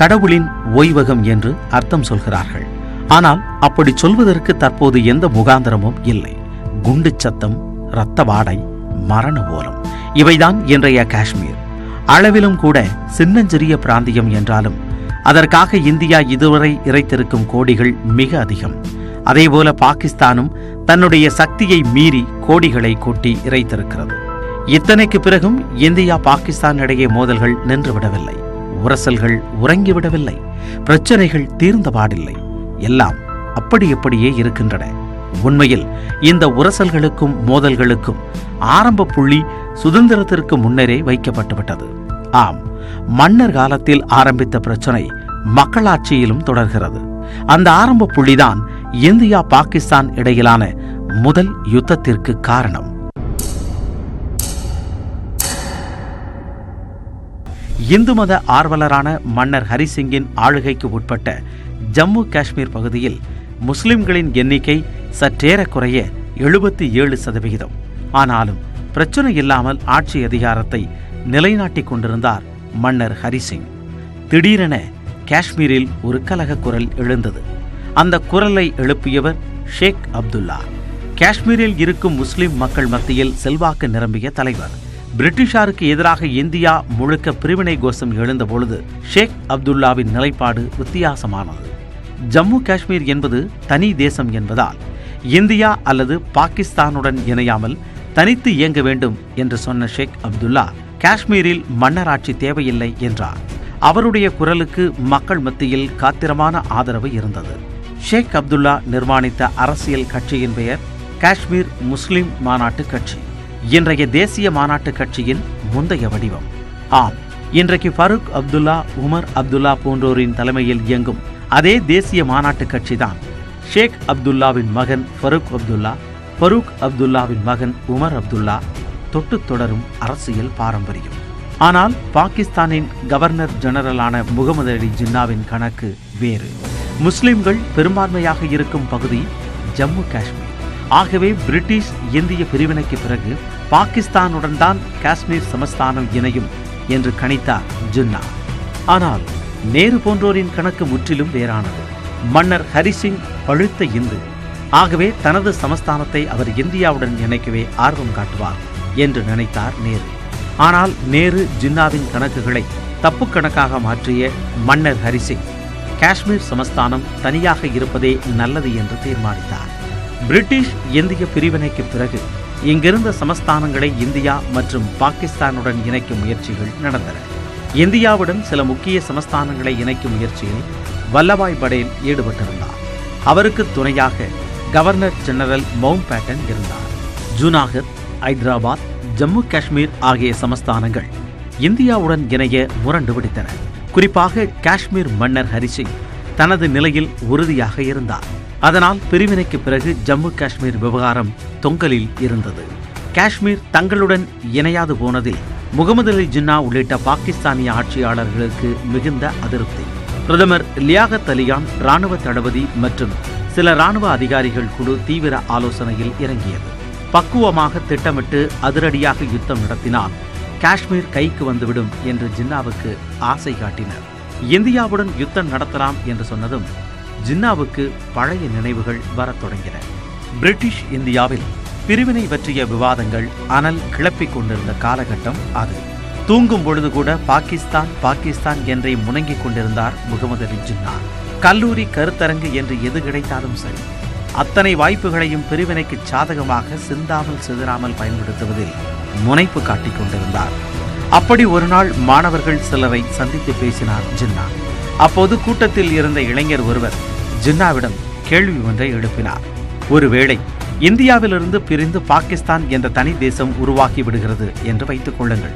கடவுளின் ஓய்வகம் என்று அர்த்தம் சொல்கிறார்கள். ஆனால் அப்படி சொல்வதற்கு தற்போது எந்த முகாந்திரமும் இல்லை. குண்டு சத்தம், இரத்த வாடை, மரண ஓலம் இவைதான் இன்றைய காஷ்மீர். அளவிலும் கூட சின்னஞ்சிறிய பிராந்தியம் என்றாலும் அதற்காக இந்தியா இதுவரை இறைத்திருக்கும் கோடிகள் மிக அதிகம். அதேபோல பாகிஸ்தானும் தன்னுடைய சக்தியை மீறி கோடிகளை கொட்டி இறைத்திருக்கிறது. இத்தனைக்கு பிறகும் இந்தியா பாகிஸ்தான் இடையே மோதல்கள் நின்றுவிடவில்லை. உரசல்கள் உறங்கிவிடவில்லை. பிரச்சனைகள் தீர்ந்தபாடில்லை. எல்லாம் அப்படியே இருக்கின்றன. உண்மையில் இந்த உரசல்களுக்கும் மோதல்களுக்கும் ஆரம்ப புள்ளி சுதந்திரத்திற்கு முன்னரே வைக்கப்பட்டுவிட்டது. ஆம், மன்னர் காலத்தில் ஆரம்பித்த பிரச்சனை மக்களாட்சியிலும் தொடர்கிறது. அந்த ஆரம்ப புள்ளிதான் இந்தியா பாகிஸ்தான் இடையிலான முதல் யுத்தத்திற்கு காரணம். இந்து மத ஆர்வலரான மன்னர் ஹரிசிங்கின் ஆளுகைக்கு உட்பட்ட ஜம்மு காஷ்மீர் பகுதியில் முஸ்லிம்களின் எண்ணிக்கை சற்றேறக்குறைய 77%. ஆனாலும் பிரச்சனை இல்லாமல் ஆட்சி அதிகாரத்தை நிலைநாட்டிக் கொண்டிருந்தார் மன்னர் ஹரிசிங். திடீரென காஷ்மீரில் ஒரு கலக குரல் எழுந்தது. அந்த குரலை எழுப்பியவர் ஷேக் அப்துல்லா. காஷ்மீரில் இருக்கும் முஸ்லிம் மக்கள் மத்தியில் செல்வாக்கு நிரம்பிய தலைவர். பிரிட்டிஷாருக்கு எதிராக இந்தியா முழுக்க பிரிவினை கோஷம் எழுந்தபொழுது ஷேக் அப்துல்லாவின் நிலைப்பாடு வித்தியாசமானது. ஜம்மு காஷ்மீர் என்பது தனி தேசம் என்பதால் இந்தியா அல்லது பாகிஸ்தானுடன் இணையாமல் தனித்து இயங்க வேண்டும் என்று சொன்ன ஷேக் அப்துல்லா காஷ்மீரில் மன்னராட்சி தேவையில்லை என்றார். அவருடைய குரலுக்கு மக்கள் மத்தியில் காத்திரமான ஆதரவு இருந்தது. ஷேக் அப்துல்லா நிர்மாணித்த அரசியல் கட்சியின் பெயர் காஷ்மீர் முஸ்லிம் மாநாட்டு கட்சி. இன்றைய தேசிய மாநாட்டு கட்சியின் முந்தைய வடிவம். ஆம், இன்றைக்கு ஃபருக் அப்துல்லா, உமர் அப்துல்லா போன்றோரின் தலைமையில் இயங்கும் அதே தேசிய மாநாட்டு கட்சிதான் ஷேக் அப்துல்லாவின் மகன் ஃபருக் அப்துல்லா, ஃபருக் அப்துல்லாவின் மகன் உமர் அப்துல்லா தொட்டு தொடரும் அரசியல் பாரம்பரியம். ஆனால் பாகிஸ்தானின் கவர்னர் ஜெனரலான முகமது அலி ஜின்னாவின் கணக்கு வேறு. முஸ்லிம்கள் பெரும்பான்மையாக இருக்கும் பகுதி ஜம்மு காஷ்மீர். ஆகவே பிரிட்டிஷ் இந்திய பிரிவினைக்கு பிறகு பாகிஸ்தானுடன் தான் காஷ்மீர் சமஸ்தானம் இணையும் என்று கணித்தார் ஜின்னா. ஆனால் நேரு போன்றோரின் கணக்கு முற்றிலும் வேறானது. மன்னர் ஹரிசிங் பழுத்த இந்து. ஆகவே தனது சமஸ்தானத்தை அவர் இந்தியாவுடன் இணைக்கவே ஆர்வம் காட்டுவார் என்று நினைத்தார் நேரு. ஆனால் நேரு ஜின்னாவின் கணக்குகளை தப்பு கணக்காக மாற்றிய மன்னர் ஹரிசிங் காஷ்மீர் சமஸ்தானம் தனியாக இருப்பதே நல்லது என்று தீர்மானித்தார். பிரிட்டிஷ் இந்திய பிரிவினைக்கு பிறகு இங்கிருந்த சமஸ்தானங்களை இந்தியா மற்றும் பாகிஸ்தானுடன் இணைக்கும் முயற்சிகள் நடந்தன. இந்தியாவுடன் சில முக்கிய சமஸ்தானங்களை இணைக்கும் முயற்சியில் வல்லபாய் படேல் ஈடுபட்டிருந்தார். அவருக்கு துணையாக கவர்னர் ஜெனரல் மவுண்ட் பேட்டன் இருந்தார். ஜூனாகத், ஐதராபாத், ஜம்மு காஷ்மீர் ஆகிய சமஸ்தானங்கள் இந்தியாவுடன் இணைய முரண்டு பிடித்தன. குறிப்பாக காஷ்மீர் மன்னர் ஹரிசிங் தனது நிலையில் உறுதியாக இருந்தார். அதனால் பிரிவினைக்கு பிறகு ஜம்மு காஷ்மீர் விவகாரம் தொங்கலில் இருந்தது. காஷ்மீர் தங்களுடன் இணையாது போனதில் முகமது அலி ஜின்னா உள்ளிட்ட பாகிஸ்தானிய ஆட்சியாளர்களுக்கு மிகுந்த அதிருப்தி. பிரதமர் லியாகத் அலிகான், இராணுவ தளபதி மற்றும் சில இராணுவ அதிகாரிகள் குழு தீவிர ஆலோசனையில் இறங்கியது. பக்குவமாக திட்டமிட்டு அதிரடியாக யுத்தம் நடத்தினால் காஷ்மீர் கைக்கு வந்துவிடும் என்று ஜின்னாவுக்கு ஆசை காட்டினர். இந்தியாவுடன் யுத்தம் நடத்தலாம் என்று சொன்னதும் ஜின்னாவுக்கு பழைய நினைவுகள் வரத் தொடங்கின. பிரிட்டிஷ் இந்தியாவில் பிரிவினை பற்றிய விவாதங்கள் அனல் கிளப்பிக் கொண்டிருந்த காலகட்டம் அது. தூங்கும் பொழுது கூட பாகிஸ்தான் பாகிஸ்தான் என்றே முணங்கிக் கொண்டிருந்தார் முகமது அலி ஜின்னா. கல்லூரி, கருத்தரங்கு என்று எது கிடைத்தாலும் சரி, அத்தனை வாய்ப்புகளையும் பிரிவினைக்கு சாதகமாக சிந்தாமல் சிதறாமல் பயன்படுத்துவதில் முனைப்பு காட்டிக் கொண்டிருந்தார். அப்படி ஒரு நாள் மாணவர்கள் சிலரை சந்தித்து பேசினார் ஜின்னா. அப்போது கூட்டத்தில் இருந்த இளைஞர் ஒருவர் ஜின்னாவிடம் கேள்வி ஒன்றை எழுப்பினார். ஒருவேளை இந்தியாவிலிருந்து பிரிந்து பாகிஸ்தான் என்ற தனி தேசம் உருவாக்கி விடுகிறது என்று வைத்துக் கொள்ளுங்கள்.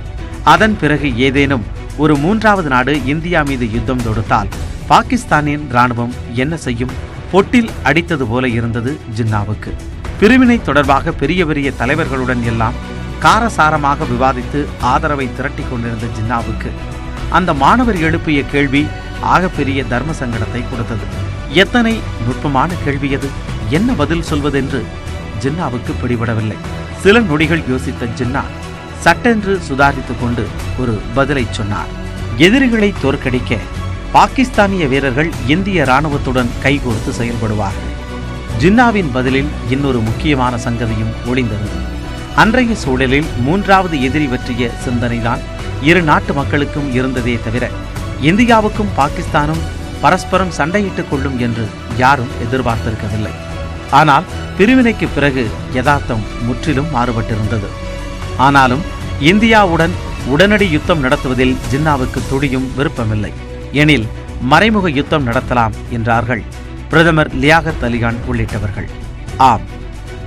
அதன் பிறகு ஏதேனும் ஒரு மூன்றாவது நாடு இந்தியா மீது யுத்தம் தொடுத்தால் பாகிஸ்தானின் இராணுவம் என்ன செய்யும்? பொட்டில் அடித்தது போல இருந்தது ஜின்னாவுக்கு. பிரிவினை தொடர்பாக பெரிய பெரிய தலைவர்களுடன் எல்லாம் காரசாரமாக விவாதித்து ஆதரவை திரட்டி கொண்டிருந்த ஜின்னாவுக்கு அந்த மாணவர் எழுப்பிய கேள்வி ஆகப்பெரிய தர்ம சங்கடத்தை கொடுத்தது. எத்தனை நுட்பமான கேள்வி அது! என்ன பதில் சொல்வதென்று ஜின்னாவுக்கு பிடிபடவில்லை. சில நொடிகள் யோசித்த ஜின்னா சட்டென்று சுதாரித்துக் கொண்டு ஒரு பதிலை சொன்னார். எதிரிகளை தோற்கடிக்க பாகிஸ்தானிய வீரர்கள் இந்திய இராணுவத்துடன் கைகோர்த்து செயல்படுவார்கள். ஜின்னாவின் பதிலில் இன்னொரு முக்கியமான சங்கதியும் ஒளிந்திருந்தது. அன்றைய சூழலில் மூன்றாவது எதிரி பற்றிய சிந்தனைதான் இரு நாட்டு மக்களுக்கும் இருந்ததே தவிர இந்தியாவுக்கும் பாகிஸ்தானும் பரஸ்பரம் சண்டையிட்டுக் கொள்ளும் என்று யாரும் எதிர்பார்த்திருக்கவில்லை. ஆனால் பிரிவினைக்கு பிறகு யதார்த்தம் முற்றிலும் மாறுபட்டிருந்தது. ஆனாலும் இந்தியாவுடன் உடனடி யுத்தம் நடத்துவதில் ஜின்னாவுக்கு துளியும் விருப்பமில்லை. எனில் மறைமுக யுத்தம் நடத்தலாம் என்றார்கள் பிரதமர் லியாகத் அலிகான் உள்ளிட்டவர்கள். ஆம்,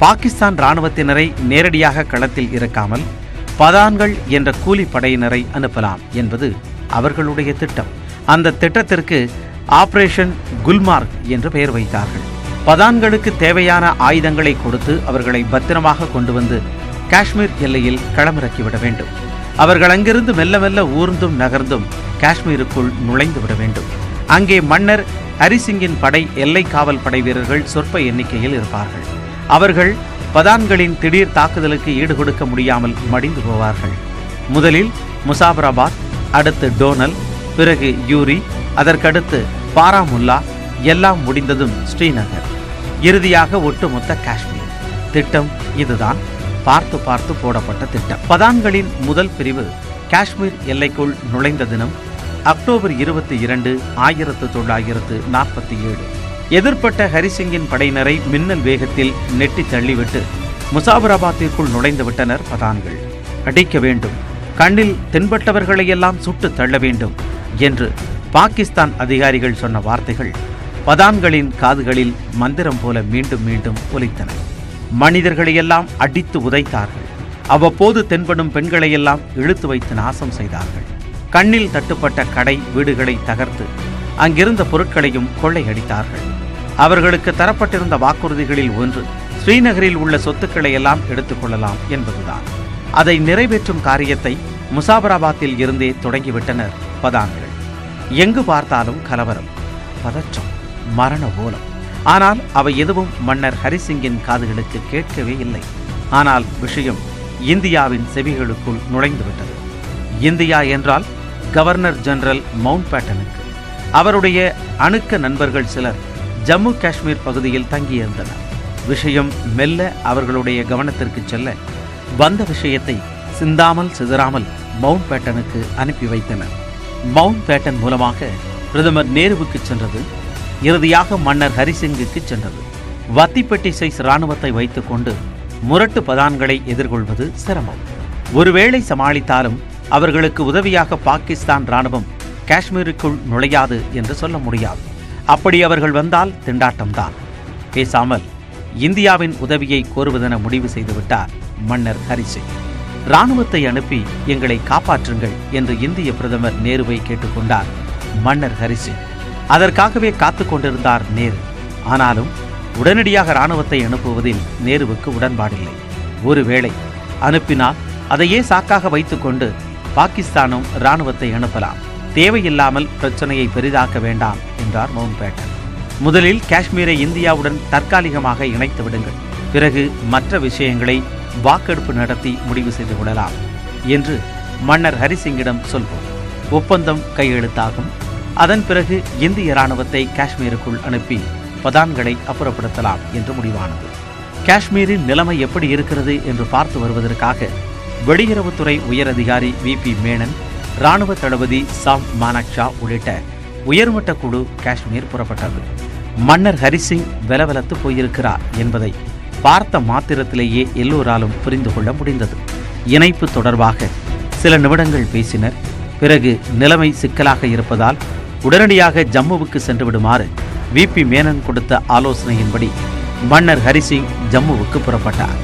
பாகிஸ்தான் இராணுவத்தினரை நேரடியாக களத்தில் இறக்காமல் பதான்கள் என்ற கூலி படையினரை அனுப்பலாம் என்பது அவர்களுடைய திட்டம். அந்த திட்டத்திற்கு ஆபரேஷன் குல்மார்க் என்று பெயர் வைத்தார்கள். பதான்களுக்கு தேவையான ஆயுதங்களை கொடுத்து அவர்களை பத்திரமாக கொண்டு வந்து காஷ்மீர் எல்லையில் களமிறக்கிவிட வேண்டும். அவர்கள் அங்கிருந்து மெல்ல மெல்ல ஊர்ந்தும் நகர்ந்தும் காஷ்மீருக்குள் நுழைந்து விட வேண்டும். அங்கே மன்னர் ஹரிசிங்கின் படை எல்லை காவல் படை வீரர்கள் சொற்ப எண்ணிக்கையில் இருப்பார்கள். அவர்கள் பதான்களின் திடீர் தாக்குதலுக்கு ஈடுகொடுக்க முடியாமல் மடிந்து போவார்கள். முதலில் முசாபராபாத், அடுத்து டோனல், பிறகு யூரி, அதற்கடுத்து பாராமுல்லா, எல்லாம் முடிந்ததும் ஸ்ரீநகர், இறுதியாக ஒட்டுமொத்த காஷ்மீர். திட்டம் இதுதான், பார்த்து பார்த்து போடப்பட்ட திட்டம். பதான்களின் முதல் பிரிவு காஷ்மீர் எல்லைக்குள் நுழைந்த தினம் அக்டோபர் 22, 1947. எதிர்ப்பட்ட ஹரிசிங்கின் படையினரை மின்னல் வேகத்தில் நெட்டி தள்ளிவிட்டு முசாபராபாத்திற்குள் நுழைந்து விட்டனர் பதான்கள். அடிக்க வேண்டும், கண்ணில் தென்பட்டவர்களையெல்லாம் சுட்டு தள்ள வேண்டும் என்று பாகிஸ்தான் அதிகாரிகள் சொன்ன வார்த்தைகள் பதான்களின் காதுகளில் மந்திரம் போல மீண்டும் மீண்டும் ஒலித்தன. மனிதர்களையெல்லாம் அடித்து உதைத்தார்கள். அவ்வப்போது தென்படும் பெண்களையெல்லாம் இழுத்து வைத்து நாசம் செய்தார்கள். கண்ணில் தட்டுப்பட்ட கடை வீடுகளை தகர்த்து அங்கிருந்த பொருட்களையும் கொள்ளையடித்தார்கள். அவர்களுக்கு தரப்பட்டிருந்த வாக்குறுதிகளில் ஒன்று ஸ்ரீநகரில் உள்ள சொத்துக்களை எல்லாம் எடுத்துக் கொள்ளலாம் என்பதுதான். அதை நிறைவேற்றும் காரியத்தை முசாபராபாத்தில் இருந்தே தொடங்கிவிட்டனர் பதான்கள். எங்கு பார்த்தாலும் கலவரம், பதற்றம், மரண ஓலம். ஆனால் அவை எதுவும் மன்னர் ஹரிசிங்கின் காதுகளுக்கு கேட்கவே இல்லை. ஆனால் விஷயம் இந்தியாவின் செவிகளுக்குள் நுழைந்துவிட்டது. இந்தியா என்றால் கவர்னர் ஜெனரல் மவுண்ட் பேட்டனுக்கு. அவருடைய அணுக்க நண்பர்கள் சிலர் ஜம்மு காஷ்மீர் பகுதியில் தங்கியிருந்தனர். விஷயம் மெல்ல அவர்களுடைய கவனத்திற்கு செல்ல வந்த விஷயத்தை சிந்தாமல் சிதறாமல் மவுண்ட் பேட்டனுக்கு அனுப்பி வைத்தனர். மவுண்ட் பேட்டன் மூலமாக பிரதமர் நேருவுக்கு சென்றது. இறுதியாக மன்னர் ஹரிசிங்குக்கு சென்றது. வத்திப்பெட்டி சைஸ் இராணுவத்தை வைத்துக் கொண்டு முரட்டு பதான்களை எதிர்கொள்வது சிரமம். ஒருவேளை சமாளித்தாலும் அவர்களுக்கு உதவியாக பாகிஸ்தான் இராணுவம் காஷ்மீருக்குள் நுழையாது என்று சொல்ல முடியாது. அப்படி அவர்கள் வந்தால் திண்டாட்டம்தான். பேசாமல் இந்தியாவின் உதவியை கோருவதென முடிவு செய்துவிட்டார் மன்னர் ஹரிசிங். இராணுவத்தை அனுப்பி எங்களை காப்பாற்றுங்கள் என்று இந்திய பிரதமர் நேருவை கேட்டுக்கொண்டார் மன்னர் ஹரிசிங். அதற்காகவே காத்து கொண்டிருந்தார் நேரு. ஆனாலும் உடனடியாக இராணுவத்தை அனுப்புவதில் நேருவுக்கு உடன்பாடில்லை. ஒருவேளை அனுப்பினால் அதையே சாக்காக வைத்துக்கொண்டு பாகிஸ்தானும் இராணுவத்தை அனுப்பலாம். தேவையில்லாமல் பிரச்சனையை பெரிதாக்க வேண்டாம் என்றார் மவுண்ட் பேட்டன். முதலில் காஷ்மீரை இந்தியாவுடன் தற்காலிகமாக இணைத்து விடுங்கள், பிறகு மற்ற விஷயங்களை வாக்கெடுப்பு நடத்தி முடிவு செய்து கொள்ளலாம் என்று மன்னர் ஹரிசிங்கிடம் சொல்வோம். ஒப்பந்தம் கையெழுத்தாகும். அதன் பிறகு இந்திய இராணுவத்தை காஷ்மீருக்குள் அனுப்பி பதான்களை அப்புறப்படுத்தலாம் என்று முடிவானது. காஷ்மீரின் நிலைமை எப்படி இருக்கிறது என்று பார்த்து வருவதற்காக வெளியுறவுத்துறை உயரதிகாரி VP மேனன், இராணுவ தளபதி சாம் மானக்ஷா உள்ளிட்ட உயர்மட்ட குழு காஷ்மீர் புறப்பட்டது. மன்னர் ஹரிசிங் வெலவெலத்து போயிருக்கிறார் என்பதை பார்த்த மாத்திரத்திலேயே எல்லோராலும் புரிந்து கொள்ள முடிந்தது. இணைப்பு தொடர்பாக சில நிமிடங்கள் பேசினர். பிறகு நிலைமை சிக்கலாக இருப்பதால் உடனடியாக ஜம்முவுக்கு சென்று விடுமாறு VP மேனன் கொடுத்த ஆலோசனையின்படி மன்னர் ஹரிசிங் ஜம்முவுக்கு புறப்பட்டார்.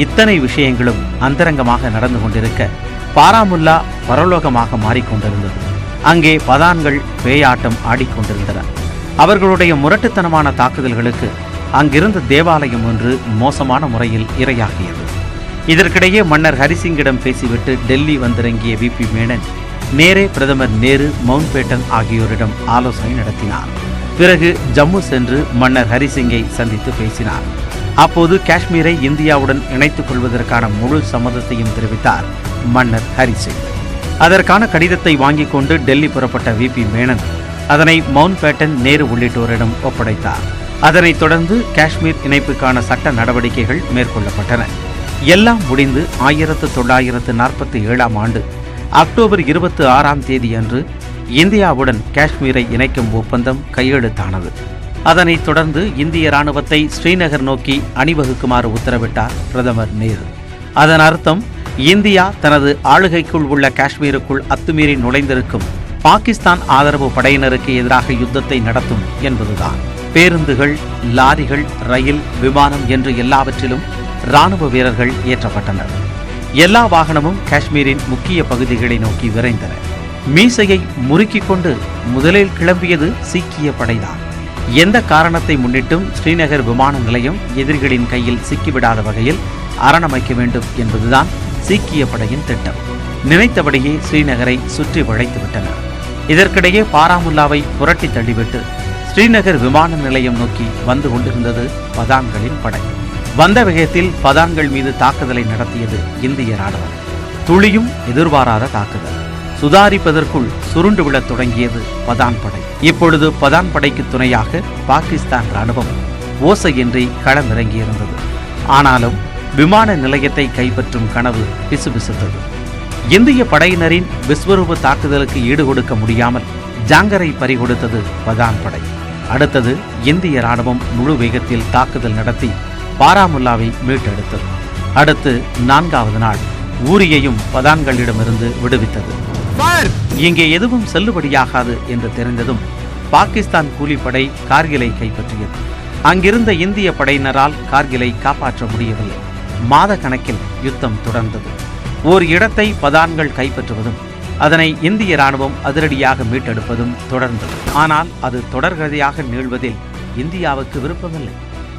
இத்தனை விஷயங்களும் அந்தரங்கமாக நடந்து கொண்டிருக்க பாராமுல்லா பரலோகமாக மாறிக்கொண்டிருந்தது. அங்கே பதான்கள் பேயாட்டம் ஆடிக்கொண்டிருந்தனர். அவர்களுடைய முரட்டுத்தனமான தாக்குதல்களுக்கு அங்கிருந்த தேவாலயம் ஒன்று மோசமான முறையில் இரையாகியது. இதற்கிடையே மன்னர் ஹரிசிங்கிடம் பேசிவிட்டு டெல்லி வந்திறங்கிய VP மேனன் நேரே பிரதமர் நேரு, மவுண்ட் பேட்டன் ஆகியோரிடம் ஆலோசனை நடத்தினார். பிறகு ஜம்மு சென்று மன்னர் ஹரிசிங்கை சந்தித்து பேசினார். அப்போது காஷ்மீரை இந்தியாவுடன் இணைத்துக் கொள்வதற்கான முழு சம்மதத்தையும் தெரிவித்தார் மன்னர் ஹரிசிங். அதற்கான கடிதத்தை வாங்கிக் கொண்டு டெல்லி புறப்பட்ட VP மேனன் அதனை மவுண்ட் பேட்டன், நேரு உள்ளிட்டோரிடம் ஒப்படைத்தார். அதனைத் தொடர்ந்து காஷ்மீர் இணைப்புக்கான சட்ட நடவடிக்கைகள் மேற்கொள்ளப்பட்டன. எல்லாம் முடிந்து 1947 ஆண்டு அக்டோபர் 26 அன்று இந்தியாவுடன் காஷ்மீரை இணைக்கும் ஒப்பந்தம் கையெழுத்தானது. அதனைத் தொடர்ந்து இந்திய ராணுவத்தை ஸ்ரீநகர் நோக்கி அணிவகுக்குமாறு உத்தரவிட்டார் பிரதமர் நேரு. அதன் அர்த்தம் இந்தியா தனது ஆளுகைக்குள் உள்ள காஷ்மீருக்குள் அத்துமீறி நுழைந்திருக்கும் பாகிஸ்தான் ஆதரவு படையினருக்கு எதிராக யுத்தத்தை நடத்தும் என்பதுதான். பேருந்துகள், லாரிகள், ரயில், விமானம் என்று எல்லாவற்றிலும் ராணுவ வீரர்கள் ஏற்றப்பட்டனர். எல்லா வாகனமும் காஷ்மீரின் முக்கிய பகுதிகளை நோக்கி விரைந்தன. மீசையை முறுக்கிக் கொண்டு முதலில் கிளம்பியது சீக்கிய படைதான். எந்த காரணத்தை முன்னிட்டும் ஸ்ரீநகர் விமான நிலையம் எதிரிகளின் கையில் சிக்கிவிடாத வகையில் அரணமைக்க வேண்டும் என்பதுதான் சீக்கிய படையின் திட்டம். நினைத்தபடியே ஸ்ரீநகரை சுற்றி வளைத்துவிட்டனர். இதற்கிடையே பாராமுல்லாவை புரட்டி தள்ளிவிட்டு ஸ்ரீநகர் விமான நிலையம் நோக்கி வந்து கொண்டிருந்தது பதான்களின் படை. வந்த வேகத்தில் பதான்கள் மீது தாக்குதலை நடத்தியது இந்திய ராணுவம். துளியும் எதிர்பாராத தாக்குதல். சுதாரிப்பதற்குள் சுருண்டு விழத் தொடங்கியது பதான் படை. இப்பொழுது பதான் படைக்கு துணையாக பாகிஸ்தான் ராணுவம் ஓசையின்றி களமிறங்கியிருந்தது. ஆனாலும் விமான நிலையத்தை கைப்பற்றும் கனவு பிசுபிசுத்தது. இந்திய படையினரின் விஸ்வரூப தாக்குதலுக்கு ஈடுகொடுக்க முடியாமல் ஜாங்கரை பறிகொடுத்தது பதான் படை. அடுத்தது இந்திய ராணுவம் முழு வேகத்தில் தாக்குதல் நடத்தி பாராமுல்லாவை மீட்டெடுத்தது. அடுத்து 4வது நாள் ஊரியையும் பதான்களிடமிருந்து விடுவித்தது. இங்கே எதுவும் செல்லுபடியாகாது என்று தெரிந்ததும் பாகிஸ்தான் கூலிப்படை கார்கிலை கைப்பற்றியது. அங்கிருந்த இந்திய படையினரால் கார்கிலை காப்பாற்ற முடியவில்லை. மாத கணக்கில் யுத்தம் தொடர்ந்தது. ஓர் இடத்தை பதான்கள் கைப்பற்றுவதும் அதனை இந்திய ராணுவம் அதிரடியாக மீட்டெடுப்பதும் தொடர்ந்தது. ஆனால் அது தொடர்கதையாக நீள்வதில் இந்தியாவுக்கு விருப்பமில்லை.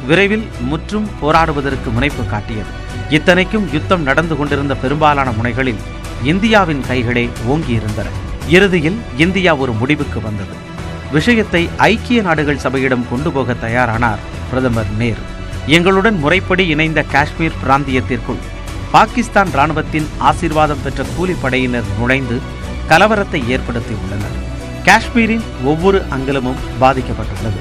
விரைவில் முற்றும் போராடுவதற்கு முனைப்பு காட்டியது. இத்தனைக்கும் யுத்தம் நடந்து கொண்டிருந்த பெரும்பாலான முனைகளில் இந்தியாவின் கைகளே ஓங்கியிருந்தன. இறுதியில் இந்தியா ஒரு முடிவுக்கு வந்தது. விஷயத்தை ஐக்கிய நாடுகள் சபையிடம் கொண்டு போக தயாரானார் பிரதமர் நேரு. எங்களுடன் முறைப்படி இணைந்த காஷ்மீர் பிராந்தியத்திற்குள் பாகிஸ்தான் ராணுவத்தின் ஆசீர்வாதம் பெற்ற கூலிப்படையினர் நுழைந்து கலவரத்தை ஏற்படுத்தியுள்ளனர். காஷ்மீரின் ஒவ்வொரு அங்கலமும் பாதிக்கப்பட்டுள்ளது.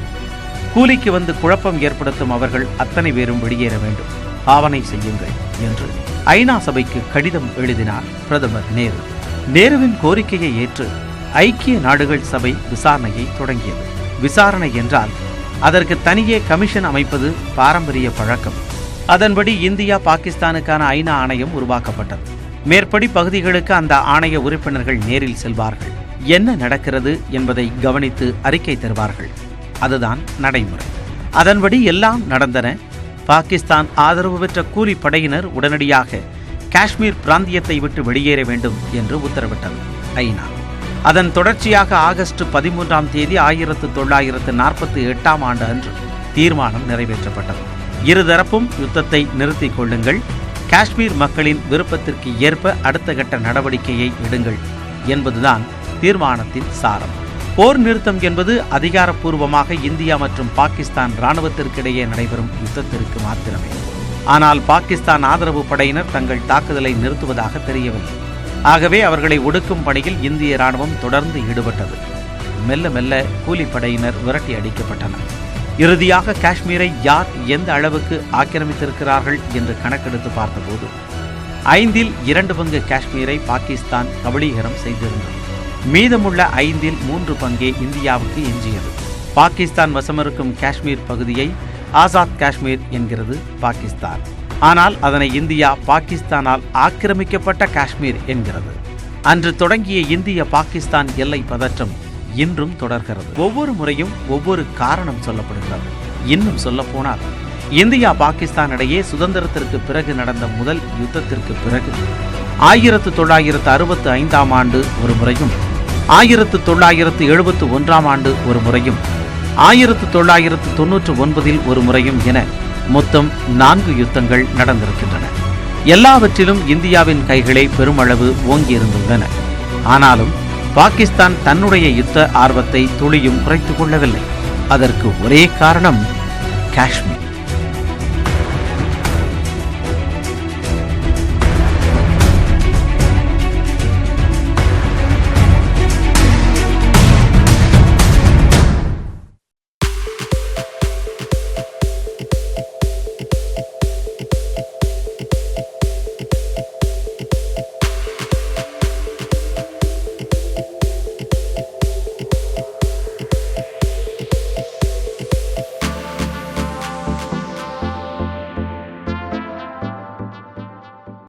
கூலிக்கு வந்து குழப்பம் ஏற்படுத்தும் அவர்கள் அத்தனை பேரும் வெளியேற வேண்டும், ஆவணை செய்யுங்கள் என்று ஐநா சபைக்கு கடிதம் எழுதினார் பிரதமர் நேரு. நேருவின் கோரிக்கையை ஏற்று ஐக்கிய நாடுகள் சபை விசாரணையை தொடங்கியது. விசாரணை என்றால் அதற்கு தனியே கமிஷன் அமைப்பது பாரம்பரிய பழக்கம். அதன்படி இந்தியா பாகிஸ்தானுக்கான ஐநா ஆணையம் உருவாக்கப்பட்டது. மேற்படி பகுதிகளுக்கு அந்த ஆணைய உறுப்பினர்கள் நேரில் செல்வார்கள். என்ன நடக்கிறது என்பதை கவனித்து அறிக்கை தருவார்கள். அதுதான் நடைமுறை. அதன்படி எல்லாம் நடந்தன. பாகிஸ்தான் ஆதரவு பெற்ற கூலி படையினர் உடனடியாக காஷ்மீர் பிராந்தியத்தை விட்டு வெளியேற வேண்டும் என்று உத்தரவிட்டது ஐநா. அதன் தொடர்ச்சியாக ஆகஸ்ட் 13 1948 ஆண்டு அன்று தீர்மானம் நிறைவேற்றப்பட்டது. இருதரப்பும் யுத்தத்தை நிறுத்திக் கொள்ளுங்கள், காஷ்மீர் மக்களின் விருப்பத்திற்கு ஏற்ப அடுத்த கட்ட நடவடிக்கையை எடுங்கள் என்பதுதான் தீர்மானத்தின் சாரம். போர் நிறுத்தம் என்பது அதிகாரப்பூர்வமாக இந்தியா மற்றும் பாகிஸ்தான் இராணுவத்திற்கிடையே நடைபெறும் யுத்தத்திற்கு மாத்திரமே. ஆனால் பாகிஸ்தான் ஆதரவு படையினர் தங்கள் தாக்குதலை நிறுத்துவதாக தெரியவில்லை. ஆகவே அவர்களை ஒடுக்கும் பணியில் இந்திய இராணுவம் தொடர்ந்து ஈடுபட்டது. மெல்ல மெல்ல கூலிப்படையினர் விரட்டி அடிக்கப்பட்டனர். இறுதியாக காஷ்மீரை யார் எந்த அளவுக்கு ஆக்கிரமித்திருக்கிறார்கள் என்று கணக்கெடுத்து பார்த்தபோது 2 பங்கு காஷ்மீரை பாகிஸ்தான் கபளீகரம் செய்திருந்தது. மீதமுள்ள 3 பங்கே இந்தியாவுக்கு எஞ்சியது. பாகிஸ்தான் வசமிருக்கும் காஷ்மீர் பகுதியை ஆசாத் காஷ்மீர் என்கிறது பாகிஸ்தான். ஆனால் அதனை இந்தியா பாகிஸ்தானால் ஆக்கிரமிக்கப்பட்ட காஷ்மீர் என்கிறது. அன்று தொடங்கிய இந்திய பாகிஸ்தான் எல்லை பதற்றம் இன்றும் தொடர்கிறது. ஒவ்வொரு முறையும் ஒவ்வொரு காரணம் சொல்லப்படுகிறது. இன்னும் சொல்லப்போனால் இந்தியா பாகிஸ்தான் இடையே சுதந்திரத்திற்கு பிறகு நடந்த முதல் யுத்தத்திற்கு பிறகு 1965 ஆண்டு ஒரு முறையும் 1971 ஆண்டு ஒரு முறையும் 1999 ஒரு முறையும் என மொத்தம் 4 யுத்தங்கள் நடந்திருக்கின்றன. எல்லாவற்றிலும் இந்தியாவின் கைகளே பெருமளவு ஓங்கியிருந்துள்ளன. ஆனாலும் பாகிஸ்தான் தன்னுடைய யுத்த ஆர்வத்தை துளியும் குறைத்துக் கொள்ளவில்லை. அதற்கு ஒரே காரணம் காஷ்மீர்.